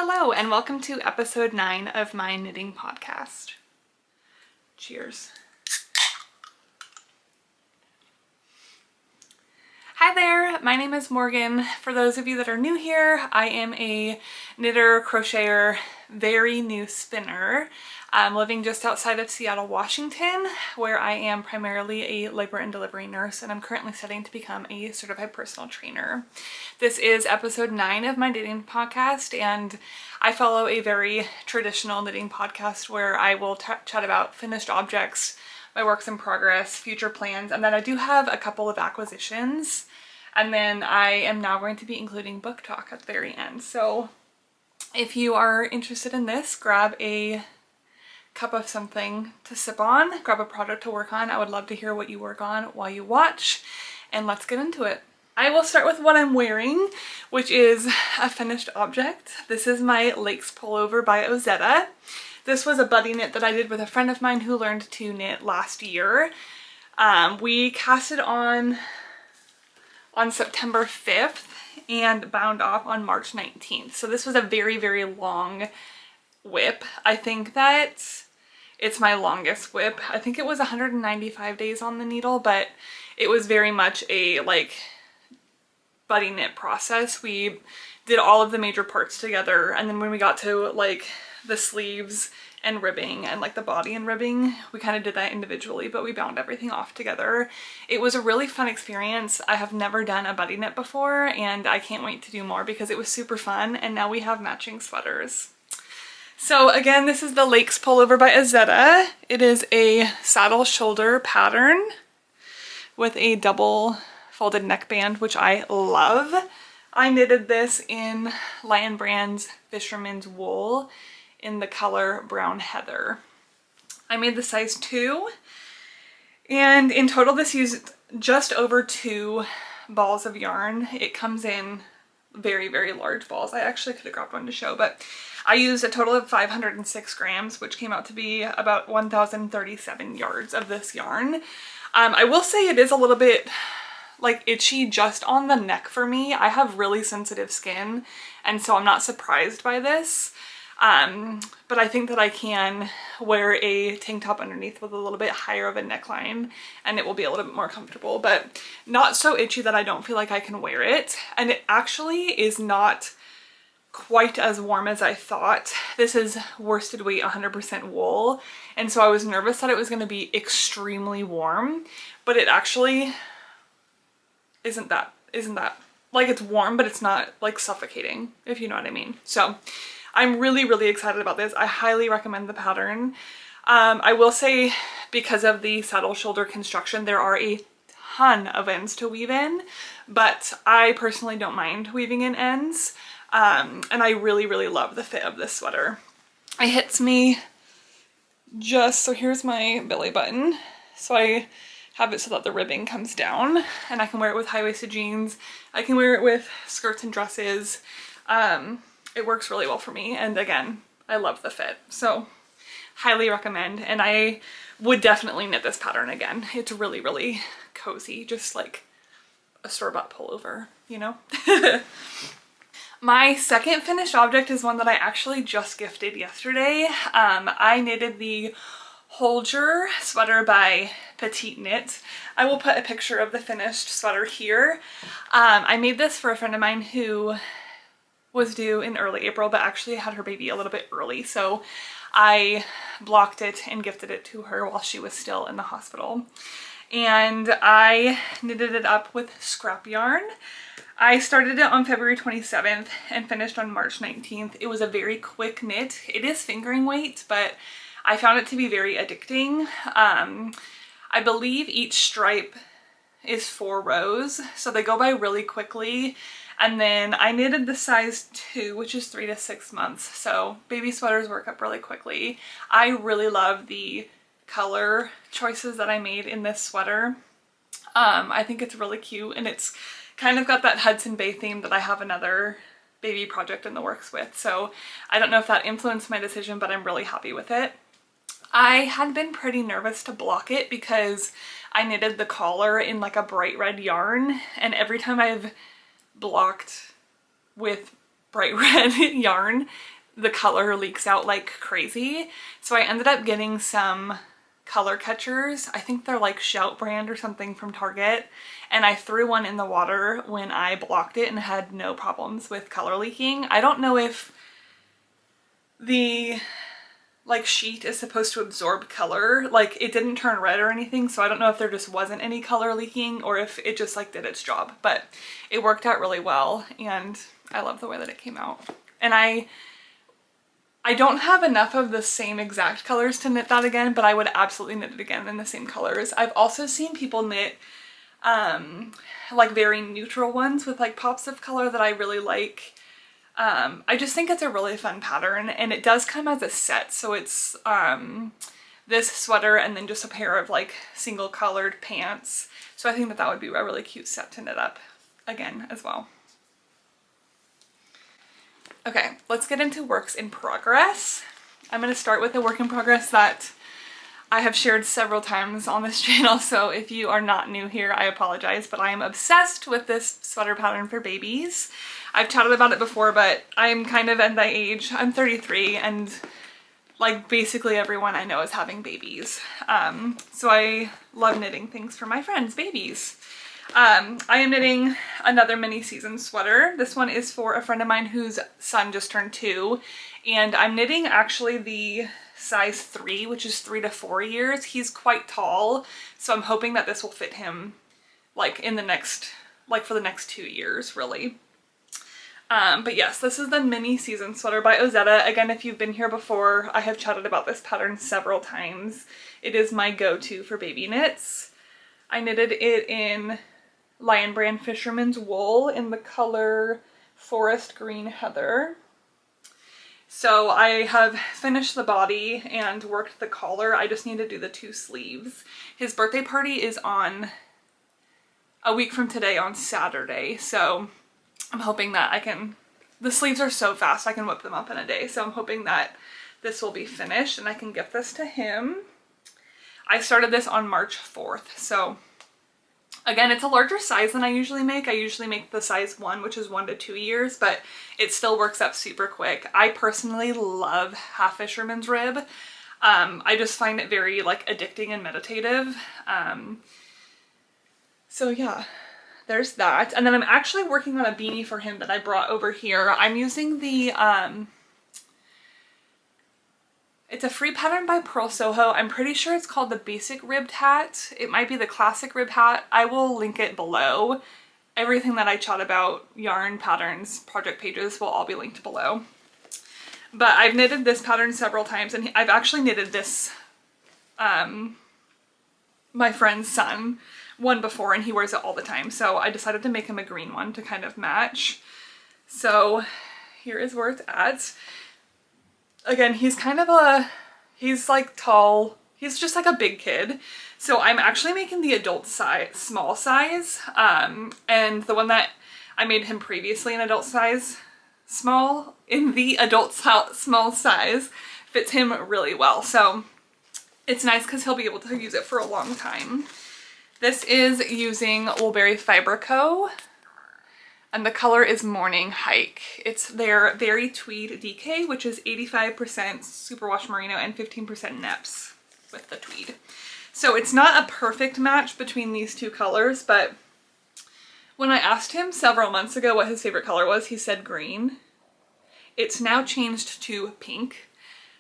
Hello and welcome to episode 9 of my knitting podcast. Cheers. Hi there, my name is Morgan. For those of you that are new here, I am a knitter, crocheter, very new spinner. I'm living just outside of Seattle, Washington, where I am primarily a labor and delivery nurse, and I'm currently studying to become a certified personal trainer. This is episode 9 of my knitting podcast, and I follow a very traditional knitting podcast where I will chat about finished objects, my works in progress, future plans, and then I do have a couple of acquisitions. And then I am now going to be including book talk at the very end. So if you are interested in this, grab a cup of something to sip on, grab a project to work on. I would love to hear what you work on while you watch, and let's get into it. I will start with what I'm wearing, which is a finished object. This is my Lakes pullover by Ozetta. This was a buddy knit that I did with a friend of mine who learned to knit last year. We cast it on September 5th and bound off on March 19th. So this was a very, very long whip. I think that it's my longest whip. I think it was 195 days on the needle, but it was very much a buddy knit process. We did all of the major parts together, and then when we got to the sleeves and ribbing and the body and ribbing, we kind of did that individually, but we bound everything off together. It was a really fun experience. I have never done a buddy knit before, and I can't wait to do more because it was super fun, and now we have matching sweaters. So again, this is the Lakes pullover by Ozetta. It is a saddle shoulder pattern with a double folded neckband, which I love. I knitted this in Lion Brand's Fisherman's Wool in the color Brown Heather. I made the size 2, and in total this used just over 2 balls of yarn. It comes in very, very large balls. I actually could have grabbed one to show, but I used a total of 506 grams, which came out to be about 1,037 yards of this yarn. I will say it is a little bit itchy just on the neck for me. I have really sensitive skin, and so I'm not surprised by this. But I think that I can wear a tank top underneath with a little bit higher of a neckline, and it will be a little bit more comfortable, but not so itchy that I don't feel like I can wear it. And it actually is not quite as warm as I thought. This is worsted weight 100% wool, and so I was nervous that it was going to be extremely warm, but it actually isn't that. It's warm, but it's not suffocating, if you know what I mean. So I'm really, really excited about this. I highly recommend the pattern. I will say, because of the saddle shoulder construction, there are a ton of ends to weave in, but I personally don't mind weaving in ends. And I really, really love the fit of this sweater. It hits me so here's my belly button. So I have it so that the ribbing comes down, and I can wear it with high-waisted jeans. I can wear it with skirts and dresses. It works really well for me, and again, I love the fit, so highly recommend. And I would definitely knit this pattern again. It's really, really cozy, just like a store-bought pullover, you know? My second finished object is one that I actually just gifted yesterday. I knitted the Holger sweater by Petite Knit. I will put a picture of the finished sweater here. I made this for a friend of mine who was due in early April, but actually had her baby a little bit early, so I blocked it and gifted it to her while she was still in the hospital. And I knitted it up with scrap yarn. I started it on February 27th and finished on March 19th. It was a very quick knit. It is fingering weight, but I found it to be very addicting. I believe each stripe is 4 rows, so they go by really quickly. And then I knitted the size 2, which is 3 to 6 months. So baby sweaters work up really quickly. I really love the color choices that I made in this sweater. I think it's really cute, and it's kind of got that Hudson Bay theme that I have another baby project in the works with. So I don't know if that influenced my decision, but I'm really happy with it. I had been pretty nervous to block it because I knitted the collar in a bright red yarn, and every time I've blocked with bright red yarn, the color leaks out like crazy. So I ended up getting some color catchers. I think they're like Shout brand or something from Target. And I threw one in the water when I blocked it and had no problems with color leaking. I don't know if the like sheet is supposed to absorb color. Like it didn't turn red or anything, so I don't know if there just wasn't any color leaking or if it just like did its job, but it worked out really well and I love the way that it came out. And I don't have enough of the same exact colors to knit that again, but I would absolutely knit it again in the same colors. I've also seen people knit like very neutral ones with like pops of color that I really like. I just think it's a really fun pattern, and it does come as a set. So it's this sweater and then just a pair of like single colored pants. So I think that that would be a really cute set to knit up again as well. Okay, let's get into works in progress. I'm going to start with a work in progress that I have shared several times on this channel, so if you are not new here, I apologize, but I am obsessed with this sweater pattern for babies. I've chatted about it before, but I'm kind of at that age. I'm 33 and like basically everyone I know is having babies. So I love knitting things for my friends' babies. I am knitting another mini season sweater. This one is for a friend of mine whose son just turned 2, and I'm knitting actually the size 3, which is 3 to 4 years. He's quite tall, so I'm hoping that this will fit him like in the next, like for the next 2 years really. But yes, this is the mini season sweater by Ozetta. Again, if you've been here before, I have chatted about this pattern several times. It is my go-to for baby knits. I knitted it in Lion Brand Fisherman's Wool in the color Forest Green Heather. So I have finished the body and worked the collar. I just need to do the 2 sleeves. His birthday party is on a week from today on Saturday, so I'm hoping that I can, the sleeves are so fast I can whip them up in a day, so I'm hoping that this will be finished and I can gift this to him. I started this on March 4th, so again, it's a larger size than I usually make. I usually make the size 1, which is 1 to 2 years, but it still works up super quick. I personally love half fisherman's rib. I just find it very like addicting and meditative. So yeah, there's that. And then I'm actually working on a beanie for him that I brought over here. I'm using the, it's a free pattern by Pearl Soho. I'm pretty sure it's called the Basic Ribbed Hat. It might be the Classic Ribbed Hat. I will link it below. Everything that I chat about, yarn, patterns, project pages will all be linked below. But I've knitted this pattern several times, and I've actually knitted this, my friend's son, one before, and he wears it all the time. So I decided to make him a green one to kind of match. So here is where it's at. Again, he's kind of he's like tall. He's just like a big kid. So I'm actually making the adult size, small size. And the one that I made him previously in adult size, small, in the adult small size, fits him really well. So it's nice because he'll be able to use it for a long time. This is using Woolberry Fiber Co. And the color is Morning Hike. It's their Very Tweed DK, which is 85% superwash merino and 15% neps with the tweed. So it's not a perfect match between these 2 colors, but when I asked him several months ago what his favorite color was, he said green. It's now changed to pink.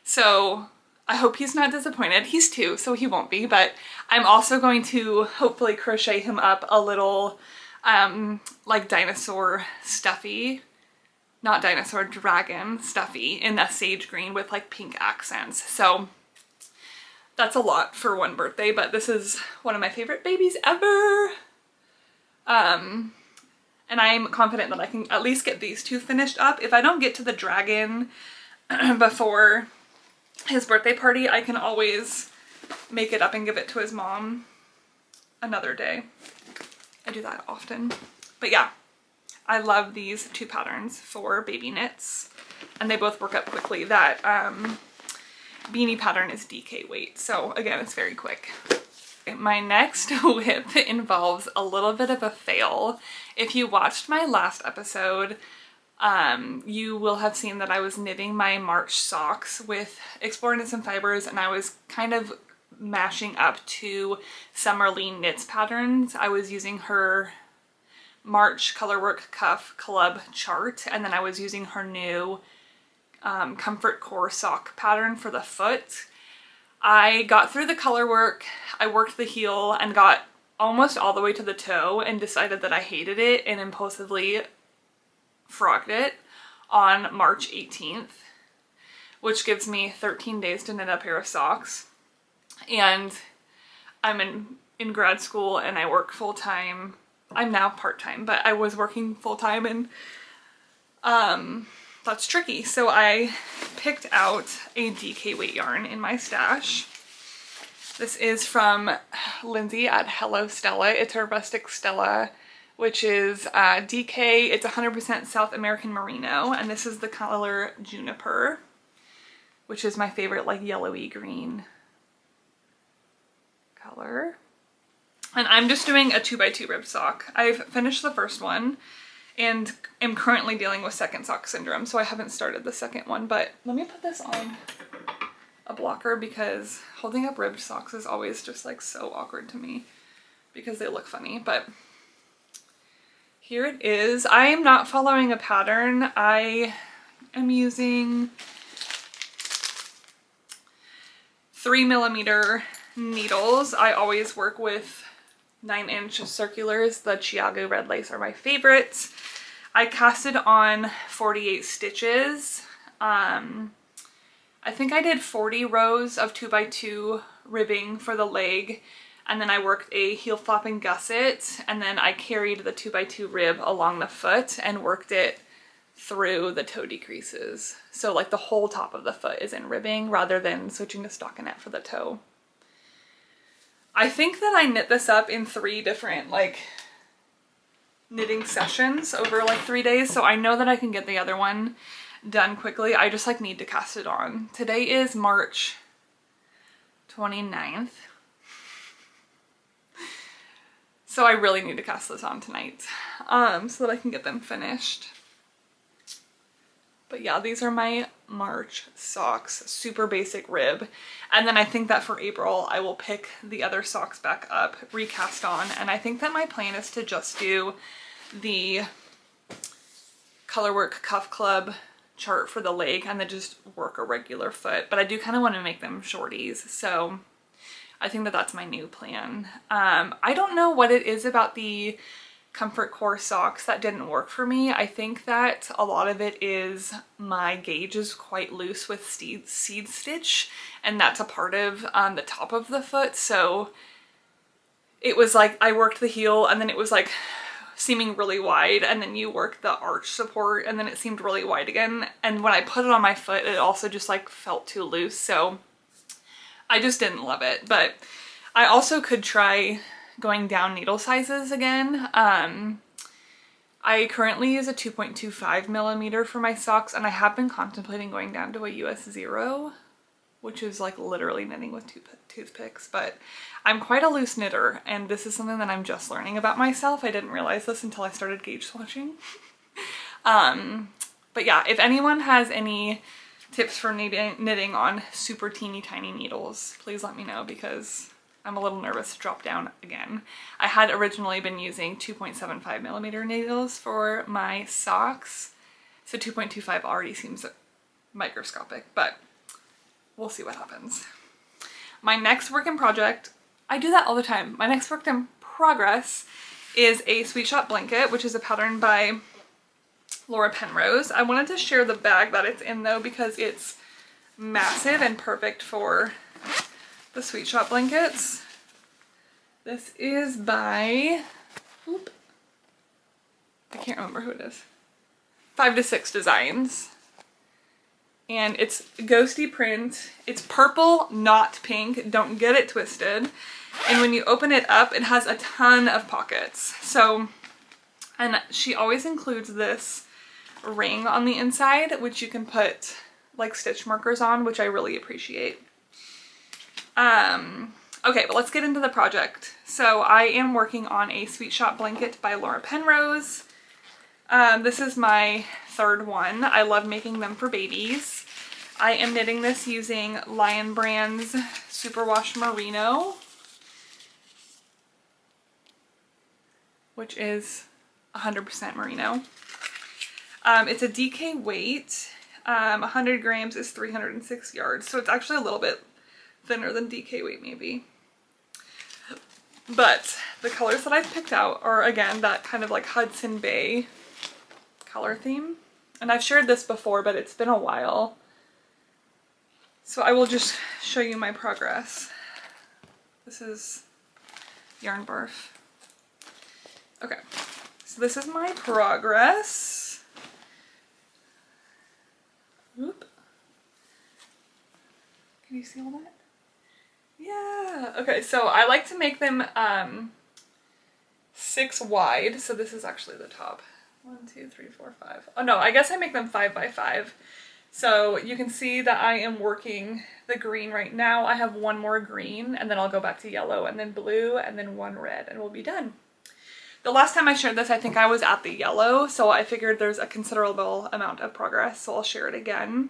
So I hope he's not disappointed. He's 2, so he won't be, but I'm also going to hopefully crochet him up a little like dinosaur stuffy, not dinosaur, dragon stuffy in that sage green with like pink accents. So that's a lot for one birthday, but this is one of my favorite babies ever. And I'm confident that I can at least get these 2 finished up. If I don't get to the dragon before his birthday party, I can always make it up and give it to his mom another day. I do that often. But yeah, I love these 2 patterns for baby knits, and they both work up quickly. That beanie pattern is DK weight, so again, it's very quick. My next whip involves a little bit of a fail. If you watched my last episode, You will have seen that I was knitting my March socks with Explore Knits and Fibers, and I was kind of mashing up two Summerlee Knits patterns. I was using her March Colorwork Cuff Club chart, and then I was using her new Comfort Core sock pattern for the foot. I got through the color work, I worked the heel, and got almost all the way to the toe and decided that I hated it and impulsively frogged it on March 18th, which gives me 13 days to knit a pair of socks. And I'm in grad school and I work full-time. I'm now part-time, but I was working full-time, and that's tricky. So I picked out a DK weight yarn in my stash. This is from Lindsay at Hello Stella. It's her Rustic Stella, which is DK. It's 100% South American Merino, and this is the color Juniper, which is my favorite, like yellowy green color. And I'm just doing a 2x2 rib sock. I've finished the first one and am currently dealing with second sock syndrome, so I haven't started the second one. But let me put this on a blocker, because holding up ribbed socks is always just like so awkward to me because they look funny. But here it is. I am not following a pattern. I am using 3mm needles. I always work with 9-inch circulars. The Chiago red lace are my favorites. I casted on 48 stitches. I think I did 40 rows of 2x2 ribbing for the leg, and then I worked a heel flap and gusset, and then I carried the 2x2 rib along the foot and worked it through the toe decreases. So like the whole top of the foot is in ribbing rather than switching to stockinette for the toe. I think that I knit this up in 3 different like knitting sessions over like 3 days, so I know that I can get the other one done quickly. I just like need to cast it on. Today is March 29th. So I really need to cast this on tonight so that I can get them finished. But yeah, these are my March socks, super basic rib. And then I think that for April, I will pick the other socks back up, recast on. And I think that my plan is to just do the Colorwork Cuff Club chart for the leg and then just work a regular foot. But I do kind of want to make them shorties. So I think that that's my new plan. I don't know what it is about the Comfort Core socks that didn't work for me. I think that a lot of it is my gauge is quite loose with seed stitch, and that's a part of the top of the foot. So it was like I worked the heel and then it was like seeming really wide, and then you work the arch support and then it seemed really wide again. And when I put it on my foot, it also just like felt too loose. So I just didn't love it. But I also could try going down needle sizes again. I currently use a 2.25mm for my socks, and I have been contemplating going down to a US 0, which is like literally knitting with toothpicks. But I'm quite a loose knitter, and this is something that I'm just learning about myself. I didn't realize this until I started gauge swatching. But yeah, if anyone has any tips for knitting on super teeny tiny needles, please let me know, because I'm a little nervous to drop down again. I had originally been using 2.75mm needles for my socks, so 2.25 already seems microscopic, but we'll see what happens. My next work in project, I do that all the time. My next work in progress is a Sweet Shop blanket, which is a pattern by Laura Penrose. I wanted to share the bag that it's in though, because it's massive and perfect for the Sweet Shop blankets. This is by, I can't remember who it is, 5 to 6 Designs. And it's ghosty print. It's purple, not pink. Don't get it twisted. And when you open it up, it has a ton of pockets. So, and she always includes this ring on the inside, which you can put like stitch markers on, which I really appreciate. Okay, but let's get into the project. So I am working on a Sweet Shop blanket by Laura Penrose. This is my third one. I love making them for babies. I am knitting this using Lion Brand's Superwash Merino, which is 100% merino. It's a DK weight. 100 grams is 306 yards, so it's actually a little bit thinner than DK weight maybe. But the colors that I've picked out are, again, that kind of like Hudson Bay color theme. And I've shared this before, but it's been a while. So I will just show you my progress. This is Yarn Barf. Okay, so this is my progress. Oop. Can you see all that? Yeah. Okay, so I like to make them 6 wide. So this is actually the top. 1, 2, 3, 4, 5. Oh no, I guess I make them 5 by 5. So you can see that I am working the green right now. I have one more green, and then I'll go back to yellow, and then blue, and then one red, and we'll be done. The last time I shared this, I think I was at the yellow, so I figured there's a considerable amount of progress, so I'll share it again.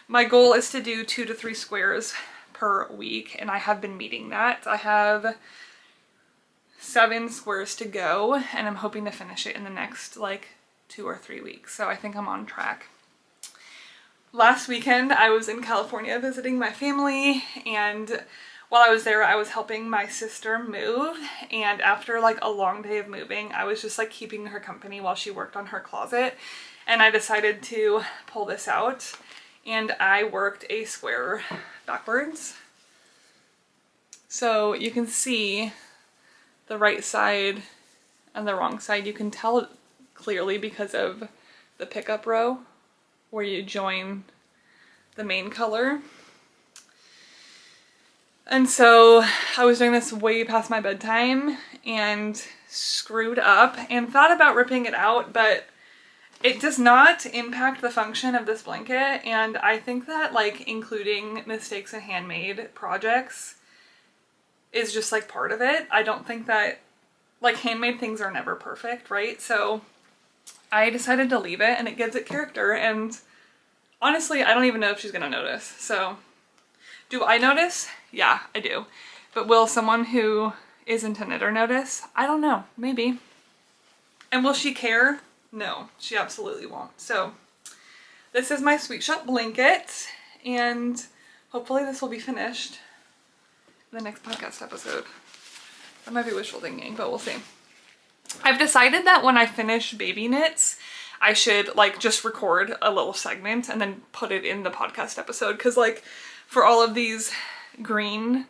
My goal is to do 2 to 3 squares per week, and I have been meeting that. I have 7 squares to go, and I'm hoping to finish it in the next like 2 or 3 weeks, so I think I'm on track. Last weekend I was in California visiting my family, and while I was there I was helping my sister move, and after like a long day of moving I was just like keeping her company while she worked on her closet, and I decided to pull this out, and I worked a square backwards. So you can see the right side and the wrong side. You can tell clearly because of the pickup row where you join the main color. And so I was doing this way past my bedtime and screwed up and thought about ripping it out, but it does not impact the function of this blanket, and I think that like including mistakes in handmade projects is just like part of it. I don't think that, like, handmade things are never perfect, right? So I decided to leave it, and it gives it character, and honestly I don't even know if she's gonna notice. So do I notice? Yeah, I do. But will someone who isn't a knitter notice? I don't know, maybe. And will she care? No, she absolutely won't. So this is my Sweet Shop blanket, and hopefully this will be finished in the next podcast episode. That might be wishful thinking, but we'll see. I've decided that when I finish baby knits, I should like just record a little segment and then put it in the podcast episode, because like for all of these green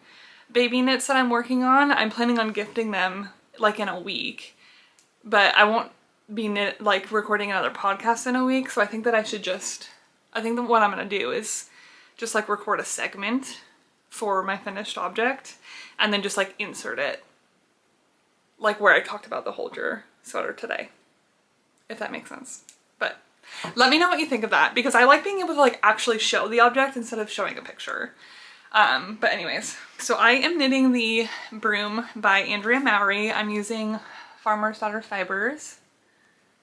baby knits that I'm working on, I'm planning on gifting them like in a week, but I won't be like recording another podcast in a week, so I think that I should just, I think that what I'm gonna do is just like record a segment for my finished object and then just like insert it like where I talked about the Holger sweater today, if that makes sense. But let me know what you think of that, because I like being able to like actually show the object instead of showing a picture. But anyways, so I am knitting the Broom by Andrea Mowry. I'm using Farmer's Daughter fibers.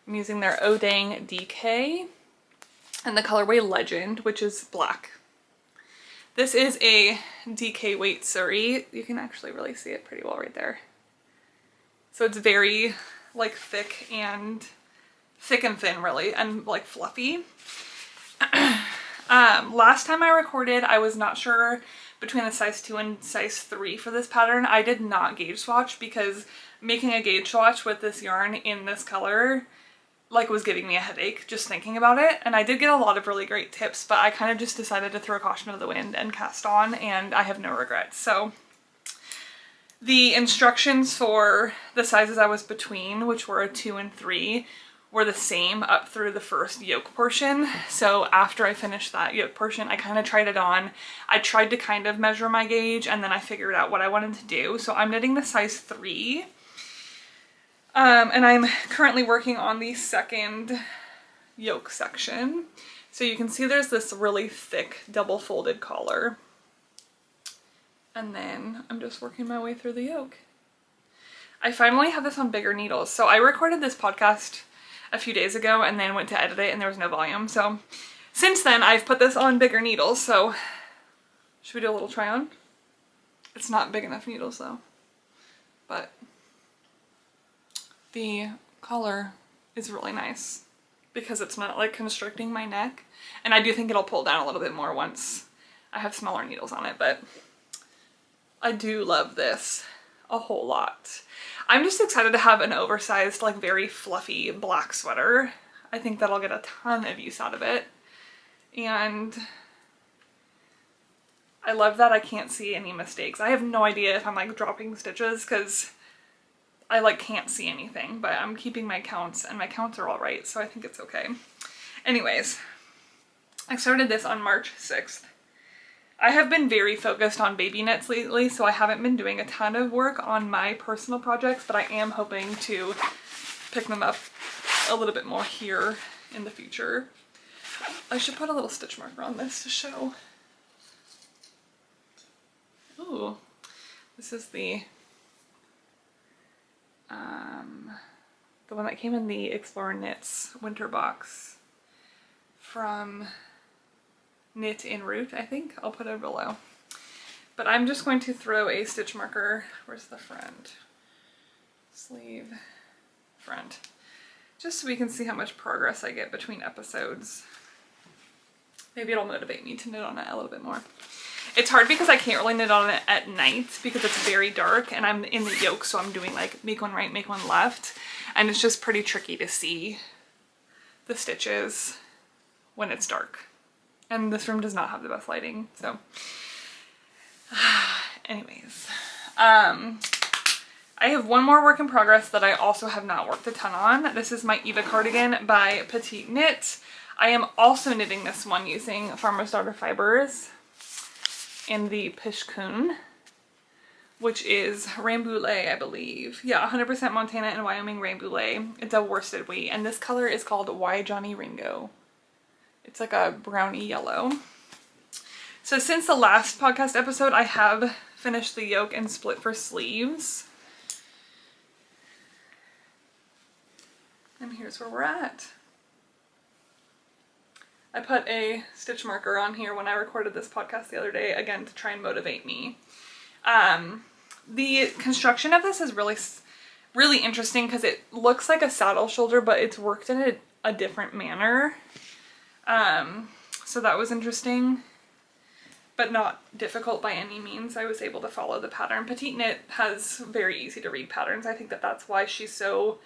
I'm using their Odang DK and the colorway Legend, which is black. This is a DK weight Surrey. You can actually really see it pretty well right there. So it's very like thick and thin really, and like fluffy. Last time I recorded, I was not sure between the size 2 and size 3 for this pattern. I did not gauge swatch because making a gauge swatch with this yarn in this color like was giving me a headache just thinking about it. And I did get a lot of really great tips, but I kind of just decided to throw caution to the wind and cast on, and I have no regrets. So the instructions for the sizes I was between, which were a 2 and 3, were the same up through the first yoke portion. So after I finished that yoke portion, I kind of tried it on. I tried to kind of measure my gauge, and then I figured out what I wanted to do. So I'm knitting the size 3. And I'm currently working on the second yoke section. So you can see there's this really thick double folded collar. And then I'm just working my way through the yoke. I finally have this on bigger needles. So I recorded this podcast a few days ago and then went to edit it and there was no volume. So since then I've put this on bigger needles. So should we do a little try on? It's not big enough needles though, but the color is really nice because it's not like constricting my neck. And I do think it'll pull down a little bit more once I have smaller needles on it, but I do love this a whole lot. I'm just excited to have an oversized, like very fluffy black sweater. I think that I'll get a ton of use out of it. And I love that I can't see any mistakes. I have no idea if I'm like dropping stitches because I like can't see anything, but I'm keeping my counts and my counts are all right, so I think it's okay. Anyways, I started this on March 6th. I have been very focused on baby knits lately, so I haven't been doing a ton of work on my personal projects, but I am hoping to pick them up a little bit more here in the future. I should put a little stitch marker on this to show. Ooh, this is the one that came in the Explorer Knits winter box from Knit en Route, I think. I'll put it below. But I'm just going to throw a stitch marker. Where's the front? Sleeve, front. Just so we can see how much progress I get between episodes. Maybe it'll motivate me to knit on it a little bit more. It's hard because I can't really knit on it at night because it's very dark and I'm in the yoke, so I'm doing like make one right, make one left. And it's just pretty tricky to see the stitches when it's dark. And this room does not have the best lighting, so. Anyways. I have one more work in progress that I also have not worked a ton on. This is my Eva cardigan by Petite Knit. I am also knitting this one using Farmer's Daughter fibers in the Pishkun, which is Rambouillet, I believe. Yeah, 100% Montana and Wyoming Rambouillet. It's a worsted weight, and this color is called Why Johnny Ringo. It's like a browny yellow. So since the last podcast episode, I have finished the yoke and split for sleeves. And here's where we're at. I put a stitch marker on here when I recorded this podcast the other day, again, to try and motivate me. The construction of this is really interesting because it looks like a saddle shoulder, but it's worked in a different manner. So that was interesting, but not difficult by any means. I was able to follow the pattern. Petite Knit has very easy to read patterns. I think that that's why she's so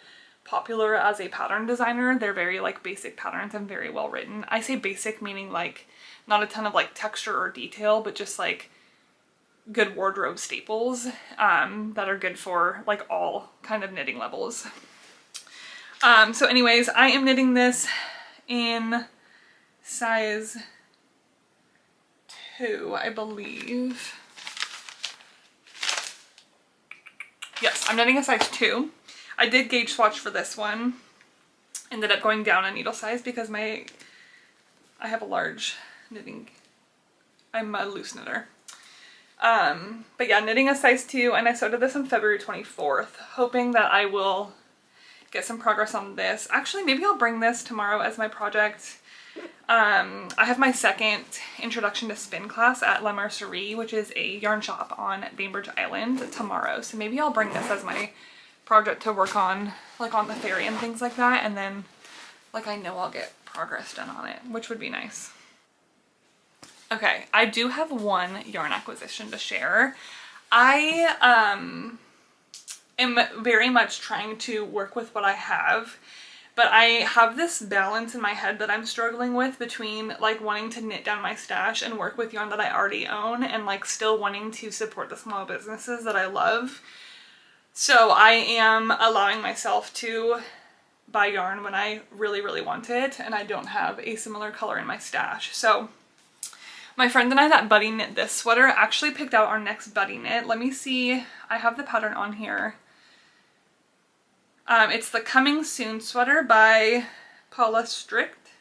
popular as a pattern designer. They're very like basic patterns and very well written. I say basic meaning like not a ton of like texture or detail, but just like good wardrobe staples that are good for like all kind of knitting levels. So anyways, I am knitting this in size 2, I believe. Yes, I'm knitting a size 2. I did gauge swatch for this one. Ended up going down a needle size because I have a large knitting. I'm a loose knitter. But yeah, knitting a size 2, and I started this on February 24th, hoping that I will get some progress on this. Actually, maybe I'll bring this tomorrow as my project. I have my second Introduction to Spin class at La Mercerie, which is a yarn shop on Bainbridge Island, tomorrow. So maybe I'll bring this as my project to work on, like on the ferry and things like that, and then like I know I'll get progress done on it, which would be nice. Okay, I do have one yarn acquisition to share. I am very much trying to work with what I have, but I have this balance in my head that I'm struggling with between like wanting to knit down my stash and work with yarn that I already own and like still wanting to support the small businesses that I love. So I am allowing myself to buy yarn when I really, really want it, and I don't have a similar color in my stash. So my friend and I that buddy knit this sweater actually picked out our next buddy knit. Let me see. I have the pattern on here. It's the Coming Soon sweater by Paula Strict.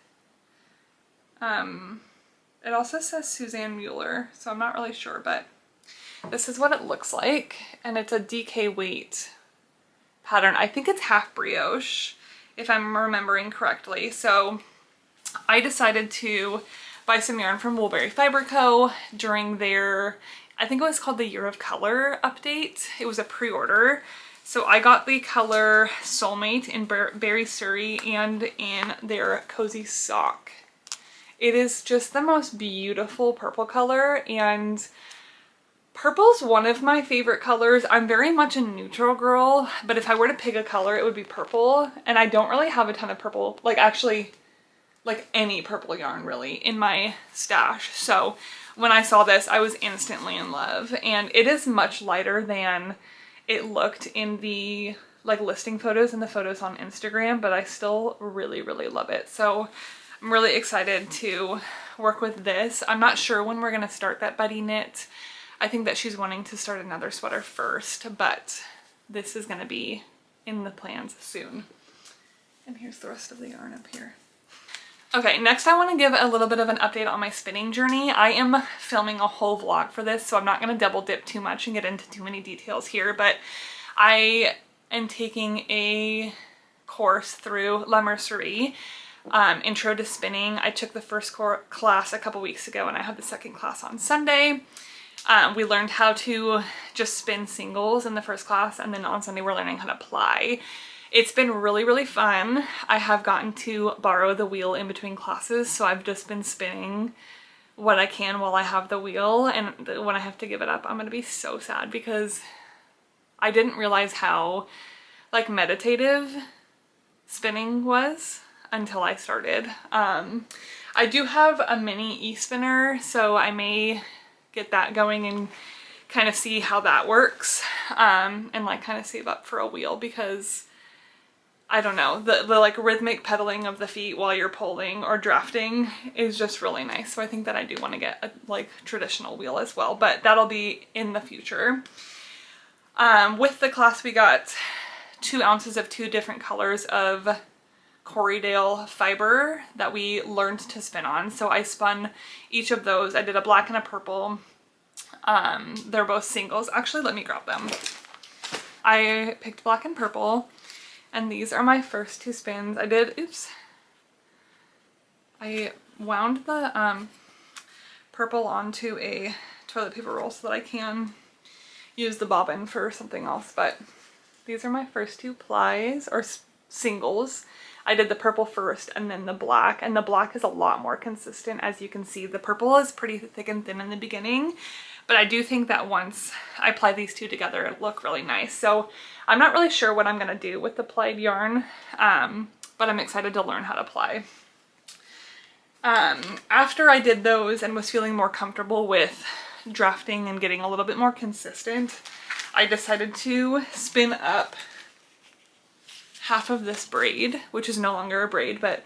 It also says Suzanne Mueller, so I'm not really sure, but this is what it looks like, and it's a DK weight pattern. I think it's half brioche, if I'm remembering correctly. So I decided to buy some yarn from Woolberry Fiber Co. during their, I think it was called the Year of Color update. It was a pre-order. So I got the color Soulmate in Berry Surrey and in their Cozy Sock. It is just the most beautiful purple color, and purple's one of my favorite colors. I'm very much a neutral girl, but if I were to pick a color, it would be purple. And I don't really have a ton of purple, like actually like any purple yarn really in my stash. So when I saw this, I was instantly in love, and it is much lighter than it looked in the like listing photos and the photos on Instagram, but I still really, really love it. So I'm really excited to work with this. I'm not sure when we're gonna start that buddy knit. I think that she's wanting to start another sweater first, but this is gonna be in the plans soon. And here's the rest of the yarn up here. Okay, next I want to give a little bit of an update on my spinning journey. I am filming a whole vlog for this, so I'm not going to double dip too much and get into too many details here, but I am taking a course through La Mercerie, Intro to Spinning. I took the first class a couple weeks ago, and I had the second class on Sunday. We learned how to just spin singles in the first class, and then on Sunday we're learning how to ply. It's been really, really fun. I have gotten to borrow the wheel in between classes, so I've just been spinning what I can while I have the wheel, and when I have to give it up, I'm gonna be so sad because I didn't realize how like meditative spinning was until I started. I do have a mini e-spinner, so I may get that going and kind of see how that works, and like kind of save up for a wheel, because I don't know, the like rhythmic pedaling of the feet while you're pulling or drafting is just really nice. So I think that I do want to get a like traditional wheel as well, but that'll be in the future. With the class we got 2 ounces of 2 different colors of Corriedale fiber that we learned to spin on. So I spun each of those. I did a black and a purple. They're both singles. Actually, let me grab them. I picked black and purple. And these are my first 2 spins. I did, oops. I wound the purple onto a toilet paper roll so that I can use the bobbin for something else. But these are my first 2 plies, or singles. I did the purple first and then the black. And the black is a lot more consistent, as you can see. The purple is pretty thick and thin in the beginning, but I do think that once I apply these 2 together, it'll look really nice. So I'm not really sure what I'm gonna do with the plied yarn, but I'm excited to learn how to ply. After I did those and was feeling more comfortable with drafting and getting a little bit more consistent, I decided to spin up half of this braid, which is no longer a braid, but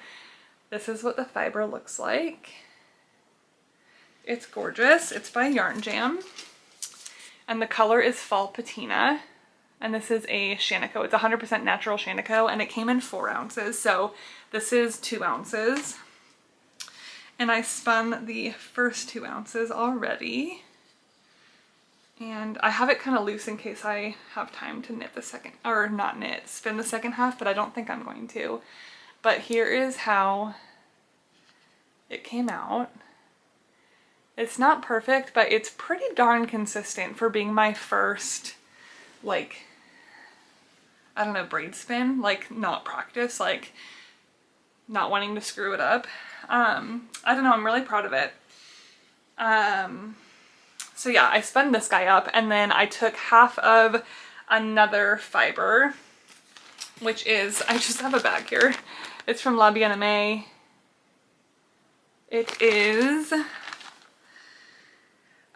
this is what the fiber looks like. It's gorgeous. It's by Yarn Jam, and the color is Fall Patina, and this is a Shanico. It's 100% natural Shanico, and it came in 4 ounces, so this is 2 ounces. And I spun the first 2 ounces already, and I have it kind of loose in case I have time to knit the second, or not knit, spin the second half, but I don't think I'm going to. But here is how it came out. It's not perfect, but it's pretty darn consistent for being my first, like, I don't know, braid spin, like not practice, like not wanting to screw it up. I don't know, I'm really proud of it. So yeah, I spun this guy up, and then I took half of another fiber, which is, I just have a bag here. It's from La Bien-Aimée. It is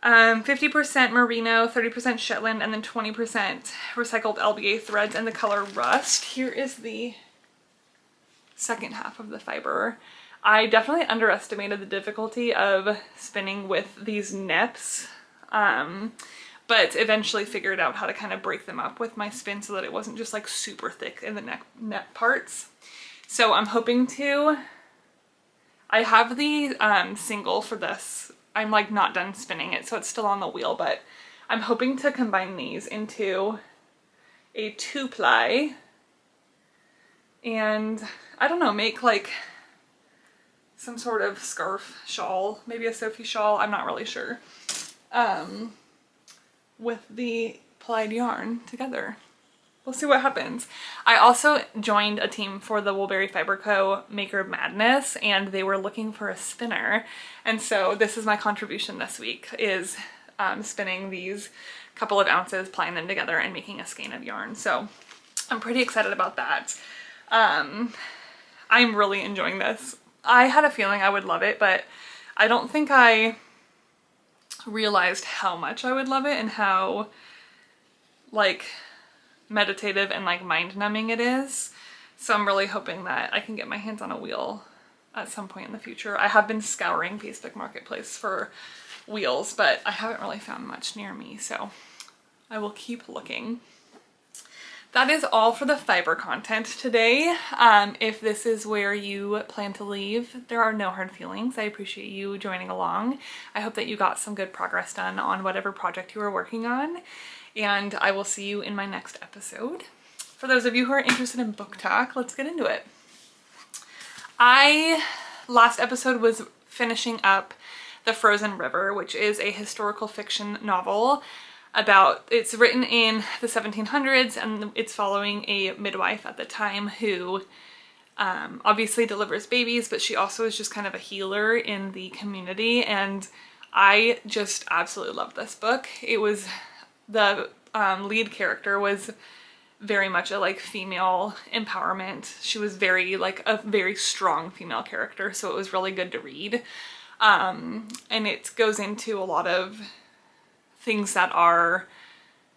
50% merino, 30% Shetland, and then 20% recycled LBA threads in the color Rust. Here is the second half of the fiber. I definitely underestimated the difficulty of spinning with these neps, but eventually figured out how to kind of break them up with my spin so that it wasn't just like super thick in the net parts. So I'm hoping to, I have the single for this. I'm like not done spinning it, so it's still on the wheel, but I'm hoping to combine these into a 2-ply and I don't know, make like some sort of scarf shawl, maybe a Sophie shawl, I'm not really sure, with the plied yarn together. We'll see what happens. I also joined a team for the Woolberry Fiber Co. Maker Madness, and they were looking for a spinner. And so this is my contribution this week, is spinning these couple of ounces, plying them together, and making a skein of yarn. So I'm pretty excited about that. I'm really enjoying this. I had a feeling I would love it, but I don't think I realized how much I would love it and how like meditative and like mind-numbing it is. So I'm really hoping that I can get my hands on a wheel at some point in the future. I have been scouring Facebook Marketplace for wheels, but I haven't really found much near me, so I will keep looking. That is all for the fiber content today. If this is where you plan to leave, there are no hard feelings. I appreciate you joining along. I hope that you got some good progress done on whatever project you were working on, and I will see you in my next episode. For those of you who are interested in book talk, let's get into it. Last episode was finishing up The Frozen River, which is a historical fiction novel it's written in the 1700s, and it's following a midwife at the time who obviously delivers babies, but she also is just kind of a healer in the community, and I just absolutely loved this book. It was, the lead character was very much a like female empowerment. She was very like a very strong female character, so it was really good to read. And it goes into a lot of things that are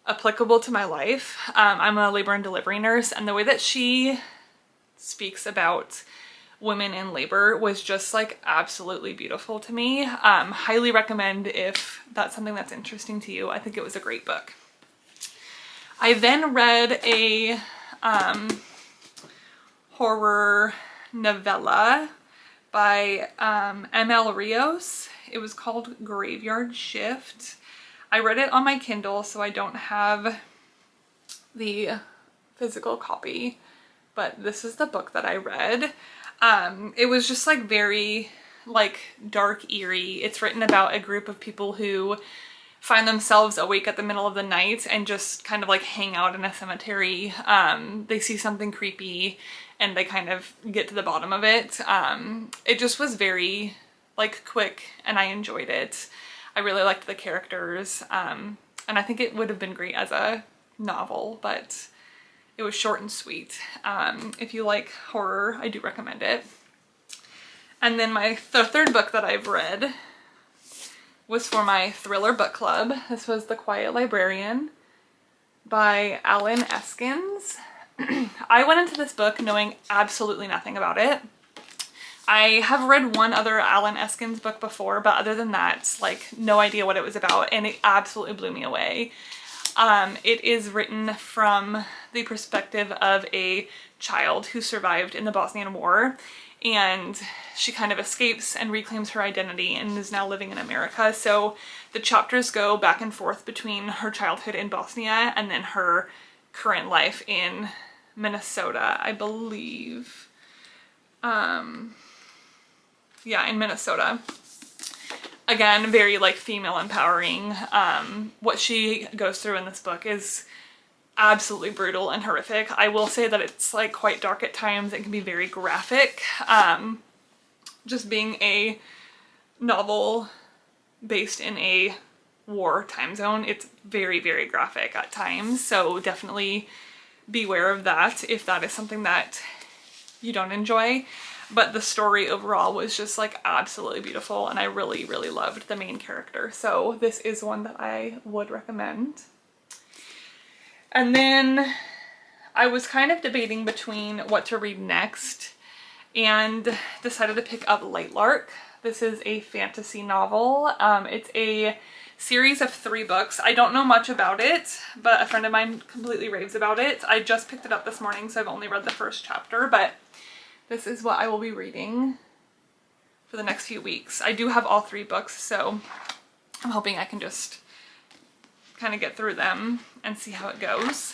applicable to my life. I'm a labor and delivery nurse, and the way that she speaks about women in labor was just like absolutely beautiful to me. Highly recommend if that's something that's interesting to you. I think it was a great book. I then read a horror novella by M.L. Rios. It was called Graveyard Shift. I read it on my Kindle, so I don't have the physical copy, but this is the book that I read. It was just like very like dark, eerie. It's written about a group of people who find themselves awake at the middle of the night and just kind of like hang out in a cemetery. They see something creepy and they kind of get to the bottom of it. It just was very like quick, and I enjoyed it. I really liked the characters, and I think it would have been great as a novel, but it was short and sweet. If you like horror, I do recommend it. And then the third book that I've read was for my thriller book club. This was The Quiet Librarian by Alan Eskins. I went into this book knowing absolutely nothing about it. I have read one other Alan Eskins book before, but other than that, like no idea what it was about, and it absolutely blew me away. It is written from the perspective of a child who survived in the Bosnian War, and she kind of escapes and reclaims her identity and is now living in America. So the chapters go back and forth between her childhood in Bosnia and then her current life in Minnesota, I believe. Yeah, in Minnesota. Again, very like female empowering. What she goes through in this book is absolutely brutal and horrific. I will say that it's like quite dark at times. It can be very graphic. Just being a novel based in a war time zone, it's very, very graphic at times. So definitely beware of that if that is something that you don't enjoy. But the story overall was just like absolutely beautiful, and I really, really loved the main character. So this is one that I would recommend. And then I was kind of debating between what to read next and decided to pick up Lightlark. This is a fantasy novel. It's a series of 3 books. I don't know much about it, but a friend of mine completely raves about it. I just picked it up this morning, so I've only read the first chapter, but this is what I will be reading for the next few weeks. I do have all 3 books, so I'm hoping I can just kind of get through them and see how it goes.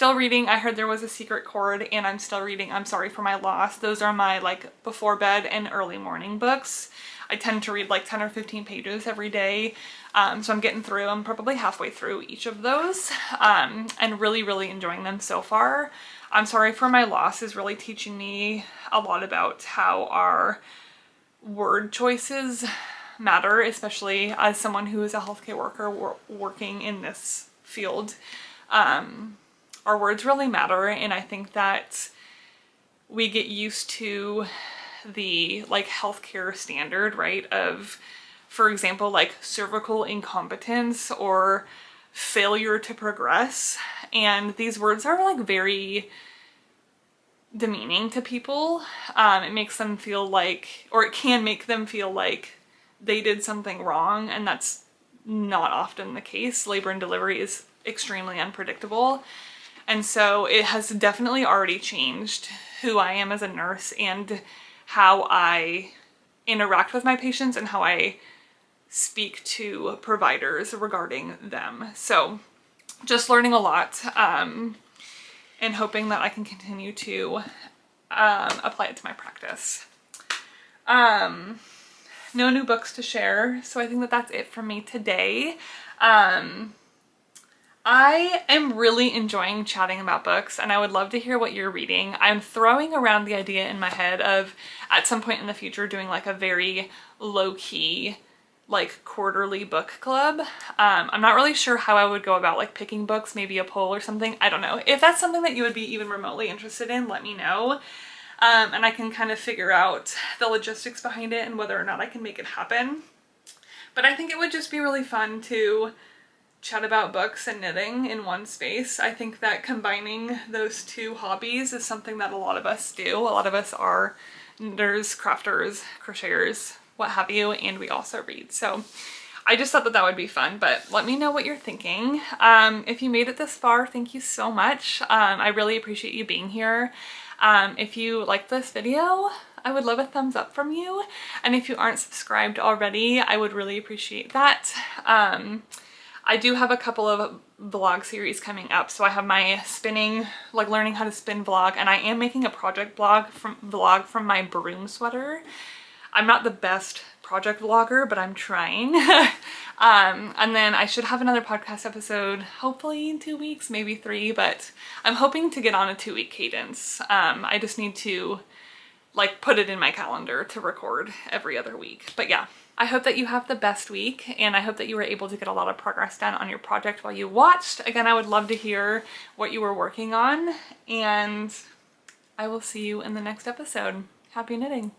still reading I Heard There Was a Secret Chord, and I'm still reading I'm Sorry for My Loss. Those are my like before bed and early morning books. I tend to read like 10 or 15 pages every day. So I'm getting through, I'm probably halfway through each of those, and really enjoying them so far. I'm Sorry for My Loss is really teaching me a lot about how our word choices matter, especially as someone who is a healthcare worker working in this field. Our words really matter, and I think that we get used to the like healthcare standard, right, of, for example, like cervical incompetence or failure to progress, and these words are like very demeaning to people. It makes them feel like, or it can make them feel like they did something wrong, and that's not often the case. Labor and delivery is extremely unpredictable, and so it has definitely already changed who I am as a nurse and how I interact with my patients and how I speak to providers regarding them. So just learning a lot, and hoping that I can continue to apply it to my practice. No new books to share, so I think that that's it from me today. I am really enjoying chatting about books, and I would love to hear what you're reading. I'm throwing around the idea in my head of at some point in the future doing like a very low-key like quarterly book club. I'm not really sure how I would go about like picking books, maybe a poll or something. I don't know. If that's something that you would be even remotely interested in, let me know. And I can kind of figure out the logistics behind it and whether or not I can make it happen. But I think it would just be really fun to chat about books and knitting in one space. I think that combining those two hobbies is something that a lot of us do. A lot of us are knitters, crafters, crocheters, what have you, and we also read. So I just thought that that would be fun, but let me know what you're thinking. If you made it this far, thank you so much. I really appreciate you being here. If you liked this video, I would love a thumbs up from you. And if you aren't subscribed already, I would really appreciate that. I do have a couple of vlog series coming up. So I have my spinning, like learning how to spin vlog, and I am making a project vlog from my broom sweater. I'm not the best project vlogger, but I'm trying. And then I should have another podcast episode, hopefully in 2 weeks, maybe 3, but I'm hoping to get on a 2-week cadence. I just need to like put it in my calendar to record every other week. But yeah, I hope that you have the best week, and I hope that you were able to get a lot of progress done on your project while you watched. Again, I would love to hear what you were working on, and I will see you in the next episode. Happy knitting!